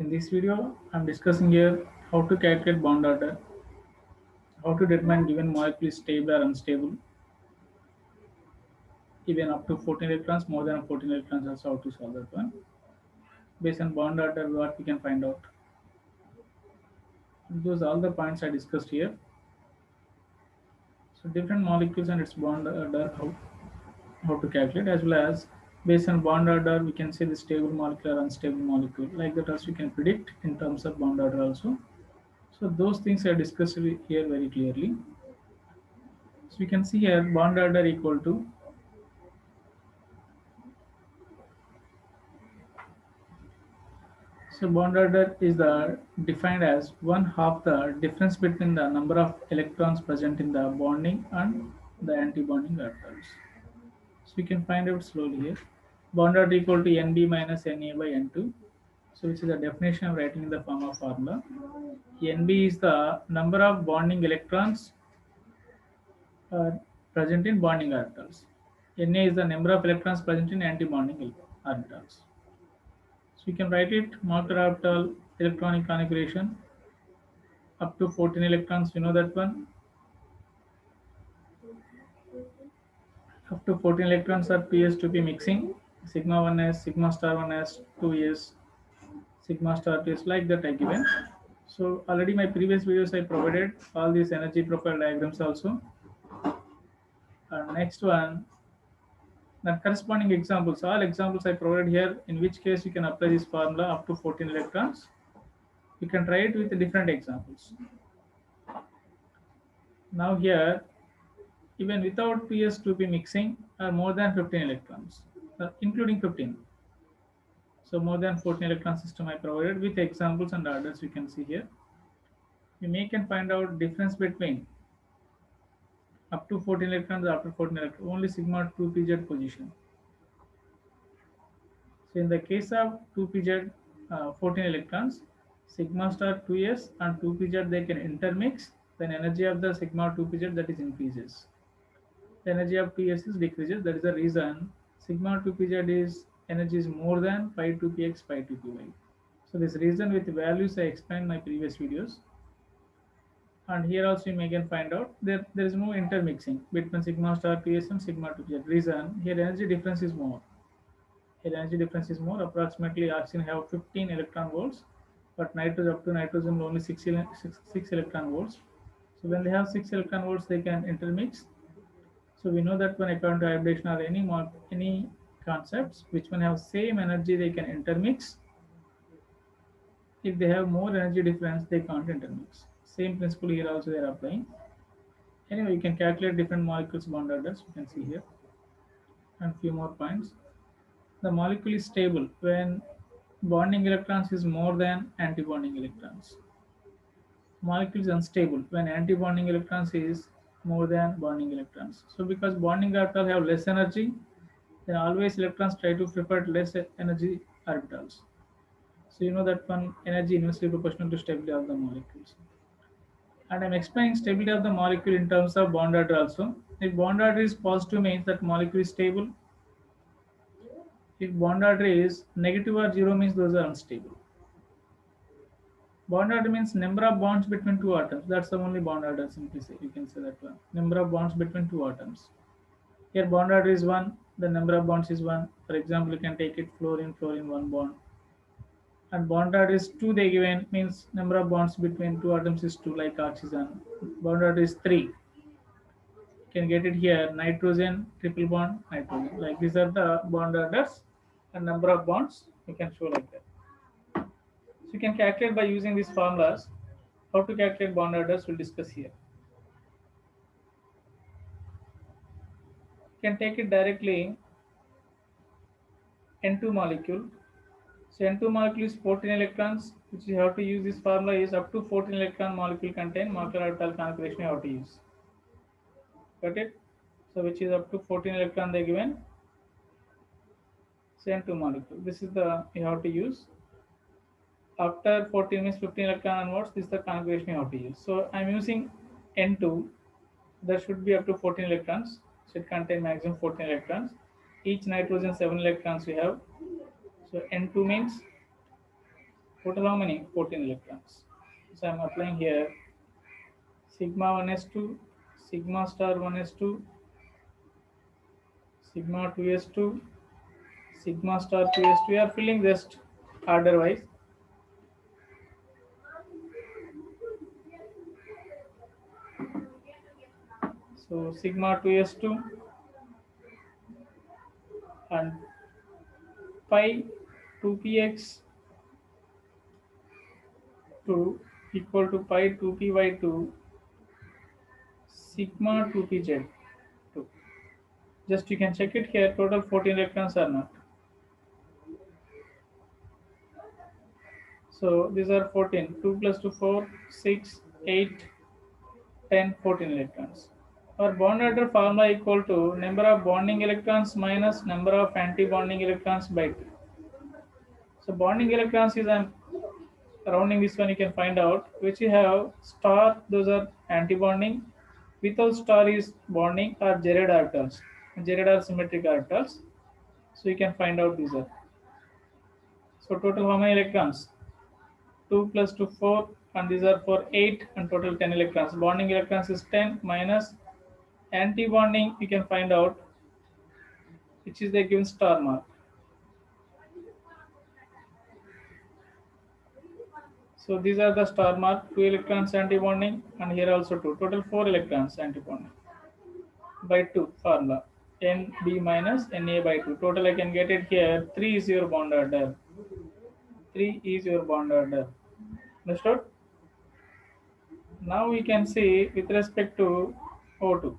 In this video, I'm discussing here how to calculate bond order, how to determine given molecule is stable or unstable, even up to 14 electrons, more than 14 electrons also how to solve that one. Based on bond order, what we can find out. Those are all the points I discussed here. So different molecules and its bond order, how to calculate, as well as based on bond order, we can say the stable molecule or unstable molecule. Like that also we can predict in terms of bond order also. So those things are discussed here very clearly. So we can see here bond order equal to, so bond order is the defined as one half the difference between the number of electrons present in the bonding and the anti-bonding orbitals. So we can find out slowly here. Bond order equal to Nb minus Na by N2. So which is the definition of writing in the form of formula. Nb is the number of bonding electrons present in bonding orbitals. Na is the number of electrons present in anti-bonding orbitals. So we can write it molecular orbital electronic configuration up to 14 electrons. We know that one. Up to 14 electrons are ps2p mixing. Sigma 1s, sigma star 1s, 2s, sigma star 2s, like that I given. So already my previous videos I provided all these energy profile diagrams also. Next one, the corresponding examples. All examples I provided here, in which case you can apply this formula up to 14 electrons. You can try it with different examples. Now here, even without ps2p mixing are more than 15 electrons, including 15. So more than 14 electron system I provided with examples and orders you can see here. You may can find out difference between up to 14 electrons after 14 electrons, only sigma 2pz position. So in the case of 2pz 14 electrons, sigma star 2s and 2pz they can intermix, then energy of the sigma 2pz that is increases. The energy of 2s is decreases. That is the reason sigma 2pz is energy is more than pi 2px pi 2py. So this reason with values I explained in my previous videos. And here also you may again find out there is no intermixing between sigma star 2s and sigma 2pz. Reason here energy difference is more. Here energy difference is more. Approximately oxygen have 15 electron volts, but nitrogen up to nitrogen only 6 electron volts. So when they have 6 electron volts, they can intermix. So we know that when according to hybridization or any concepts which one have same energy, they can intermix. If they have more energy difference, they can't intermix. Same principle here also they are applying. Anyway, you can calculate different molecules bond orders. You can see here, and few more points. The molecule is stable when bonding electrons is more than anti-bonding electrons. Molecule is unstable when anti-bonding electrons is more than bonding electrons. So because bonding orbitals have less energy, then always electrons try to prefer less energy orbitals. So you know that one energy inversely proportional to stability of the molecules. And I'm explaining stability of the molecule in terms of bond order also. If bond order is positive means that molecule is stable. If bond order is negative or zero means those are unstable. Bond order means number of bonds between two atoms. That's the only bond order, simply say. You can say that one. Number of bonds between two atoms. Here bond order is 1, the number of bonds is 1. For example, you can take it fluorine, fluorine, 1 bond. And bond order is 2 they given, means number of bonds between two atoms is 2, like oxygen. Bond order is 3. You can get it here, nitrogen, triple bond, nitrogen. Like these are the bond orders and number of bonds you can show like that. So you can calculate by using these formulas. How to calculate bond orders we'll discuss here. You can take it directly N2 molecule. So N2 molecule is 14 electrons, which you have to use this formula is up to 14 electron molecule contain molecular orbital configuration you have to use. Got it? So which is up to 14 electron they given. So N2 molecule. This is the you have to use. After 14 means 15 electron onwards, this is the configuration you have to use. So I'm using N2. There should be up to 14 electrons. Should contain maximum 14 electrons. Each nitrogen 7 electrons we have. So N2 means Total how many? 14 electrons. So I'm applying here sigma 1s2, sigma star 1s2, sigma 2s2, sigma star 2s2. We are filling just order wise. So sigma 2s2 and pi 2px 2 equal to pi 2py2 sigma 2pz 2. Just you can check it here. Total 14 electrons are not. So these are 14. 2 plus 2, 4, 6, 8, 10, 14 electrons. Our bond order formula equal to number of bonding electrons minus number of anti-bonding electrons by 2. So bonding electrons is an rounding this one you can find out which you have star, those are anti-bonding, without star is bonding or Gerard orbitals. Gerard are symmetric orbitals. So you can find out these are. So total how many electrons? 2 plus 2 4 and these are for 8 and total 10 electrons. Bonding electrons is 10 minus anti-bonding you can find out which is the given star mark. So these are the star mark, 2 electrons anti-bonding and here also 2. Total 4 electrons anti-bonding by 2 formula. Nb minus Na by 2. Total I can get it here. 3 is your bond order. 3 is your bond order. Understood? Now we can see with respect to O2.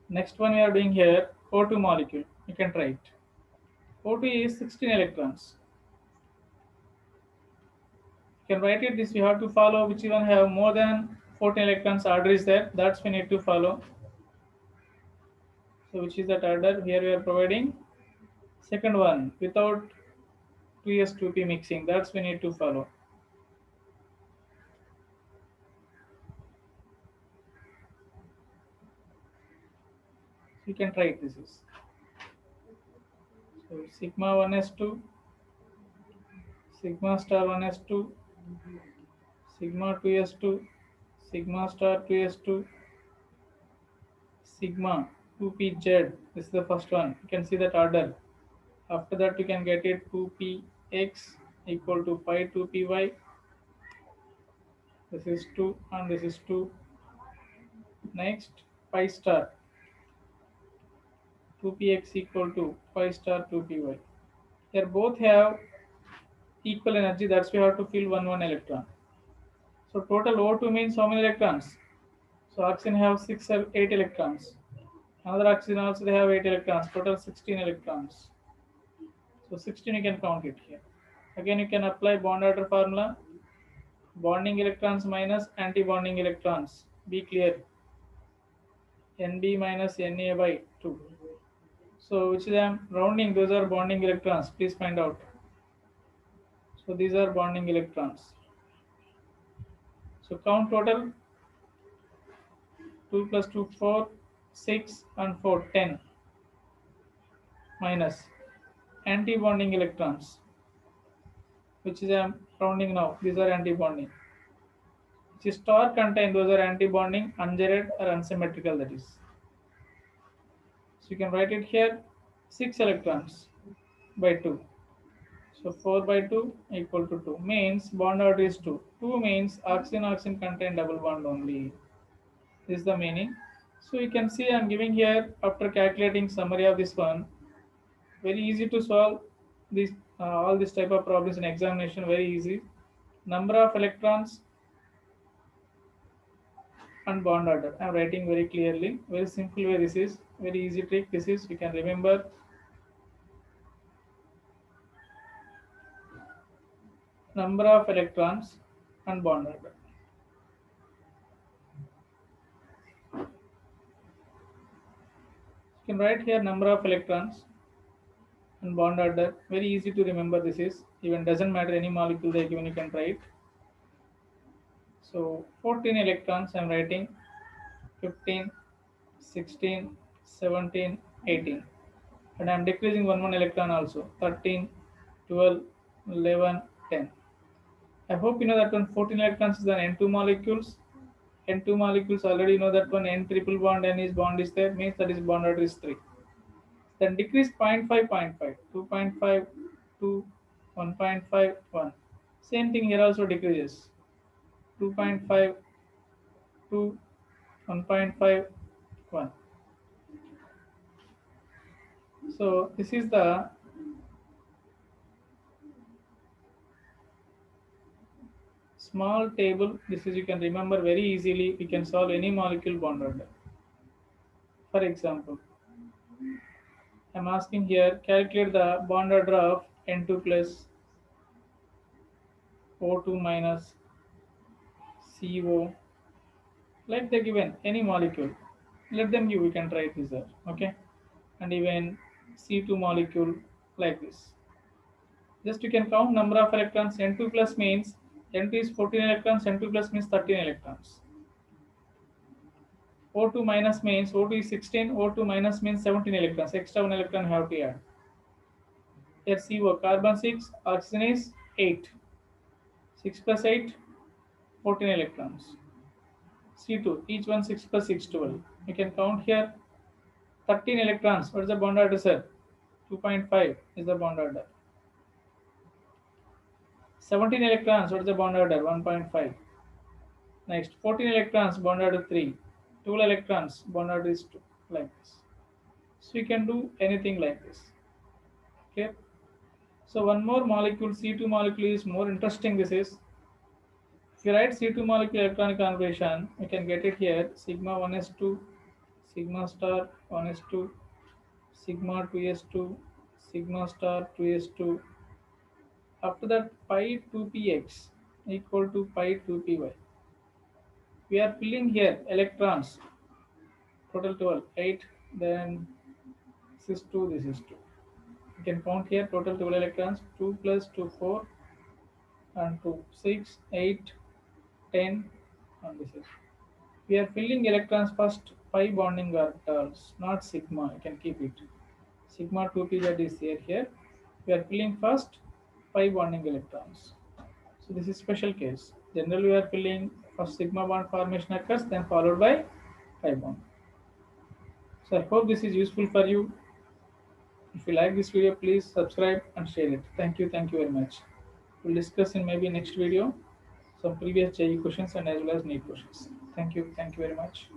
Next one we are doing here O2 molecule. You can try it. O2 is 16 electrons. You can write it this we have to follow which one have more than 14 electrons order is there. That's we need to follow. So which is that order? Here we are providing second one without 2s2p mixing. That's we need to follow. You can try it. This is so sigma 1s2, sigma star 1s2, sigma 2s2, sigma star 2s2, sigma 2pz. This is the first one. You can see that order. After that, you can get it 2px equal to pi 2py. This is 2 and this is 2. Next, pi star 2px equal to pi star 2py. Here both have equal energy. That's why we have to fill 1 electron. So total O2 means how many electrons? So oxygen have 6 or 8 electrons. Another oxygen also they have 8 electrons. Total 16 electrons. So 16 you can count it here. Again you can apply bond order formula. Bonding electrons minus anti-bonding electrons. Be clear. Nb minus Na by 2. So which is I'm rounding, those are bonding electrons. Please find out. So these are bonding electrons. So count total 2 plus 2 4, 6 and 4 10 minus anti-bonding electrons which is I'm rounding now. These are anti-bonding. Which is star contain those are anti-bonding, unjarred or unsymmetrical that is. So you can write it here 6 electrons by 2. So 4 by 2 equal to 2 means bond order is 2. 2 means oxygen contain double bond only. This is the meaning. So you can see I'm giving here after calculating summary of this one. Very easy to solve this all this type of problems in examination. Very easy. Number of electrons and bond order. I'm writing very clearly. Very simple way this is. Very easy trick. This is you can remember. Number of electrons and bond order. You can write here number of electrons and bond order. Very easy to remember this is. Even doesn't matter any molecule they given, you can write. So 14 electrons I'm writing, 15, 16, 17, 18. And I'm decreasing one electron also, 13, 12, 11, 10. I hope you know that one 14 electrons is an N2 molecules. N2 molecules already know that one N triple bond N is bond is there, means that is bond order is 3. Then decrease 0.5, 0.5, 2.5, 2, 1.5, 1. Same thing here also decreases. 2.5, 2, 1.5, 1. So this is the small table. This is, you can remember very easily. We can solve any molecule bond order. For example, I'm asking here, calculate the bond order of N2 plus O2 minus CO, like they given any molecule. Let them give, we can write this there, okay? And even C2 molecule like this. Just you can count number of electrons. N2 plus means N2 is 14 electrons, N2 plus means 13 electrons. O2 minus means O2 is 16, O2 minus means 17 electrons. Extra 1 electron have to add. Here CO, carbon 6, oxygen is 8. 6 plus 8, 14 electrons. C2, each one 6 plus 6, 12. You can count here 13 electrons. What is the bond order, sir? 2.5 is the bond order. 17 electrons, what is the bond order? 1.5. Next, 14 electrons, bond order 3. 12 electrons, bond order is 2. Like this. So you can do anything like this. Okay. So one more molecule, C2 molecule is more interesting. This is, if you write C2 molecule electronic configuration, you can get it here. Sigma 1s2, sigma star 1s2, sigma 2s2, sigma star 2s2. After that, pi 2px equal to pi 2py. We are filling here electrons, total 12, 8, then this is 2, this is 2. You can count here total 12 electrons, 2 plus 2, 4, and 2, 6, 8, 10, and this is. We are filling electrons first, pi bonding orbitals, not sigma. You can keep it. Sigma 2p that is here. We are filling first pi bonding electrons. So this is special case. Generally, we are filling first sigma bond formation occurs, then followed by pi bond. So I hope this is useful for you. If you like this video, please subscribe and share it. Thank you. Thank you very much. We'll discuss in maybe next video some previous JEE questions and as well as NEET questions. Thank you. Thank you very much.